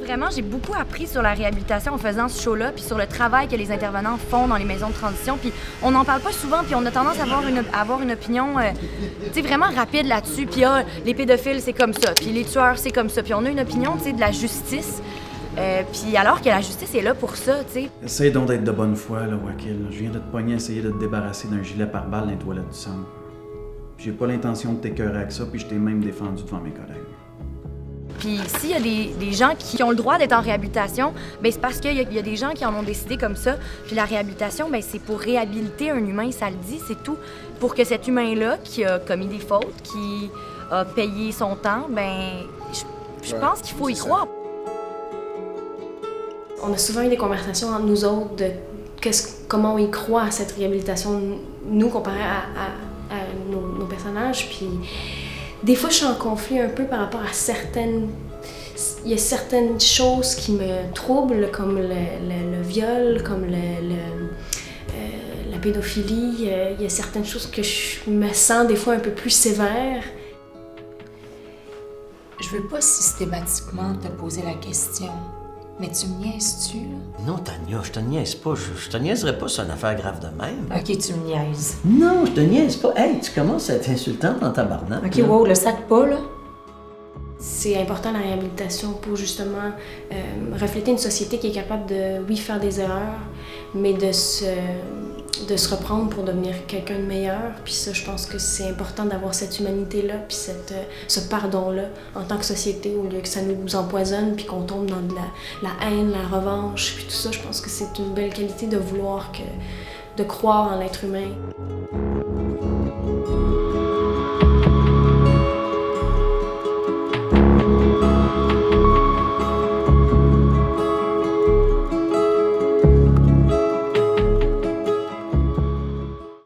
Vraiment, j'ai beaucoup appris sur la réhabilitation en faisant ce show-là, puis sur le travail que les intervenants font dans les maisons de transition. Puis on n'en parle pas souvent, puis on a tendance à avoir une opinion vraiment rapide là-dessus. Puis les pédophiles, c'est comme ça, puis les tueurs, c'est comme ça. Puis on a une opinion de la justice, puis alors que la justice est là pour ça, tu sais. Essaye donc d'être de bonne foi, là, Wakil. Je viens de te pogner, essayer de te débarrasser d'un gilet pare-balles dans les toilettes du centre. J'ai pas l'intention de t'écœurer avec ça, puis je t'ai même défendu devant mes collègues. Puis s'il y a des gens qui ont le droit d'être en réhabilitation, bien c'est parce qu'il y a des gens qui en ont décidé comme ça. Puis la réhabilitation, bien c'est pour réhabiliter un humain, ça le dit, c'est tout. Pour que cet humain-là, qui a commis des fautes, qui a payé son temps, bien je pense qu'il faut y croire. On a souvent eu des conversations entre nous autres de comment on y croit à cette réhabilitation, nous, comparé à nos personnages. Puis des fois, je suis en conflit un peu par rapport à certaines... Il y a certaines choses qui me troublent, comme le viol, comme la pédophilie. Il y a certaines choses que je me sens des fois un peu plus sévère. Je veux pas systématiquement te poser la question, mais tu me niaises-tu, là? Non, Tania, je te niaise pas. Je te niaiserais pas sur une affaire grave de même. OK, tu me niaises. Non, je te niaise pas. Hey, tu commences à être insultante dans ta barnaque. OK, wow, le sac pas, là. C'est important la réhabilitation pour justement refléter une société qui est capable de, oui, faire des erreurs, mais de se reprendre pour devenir quelqu'un de meilleur. Puis ça, je pense que c'est important d'avoir cette humanité-là, puis ce pardon-là en tant que société, au lieu que ça nous empoisonne, puis qu'on tombe dans de la haine, la revanche, puis tout ça. Je pense que c'est une belle qualité de vouloir de croire en l'être humain.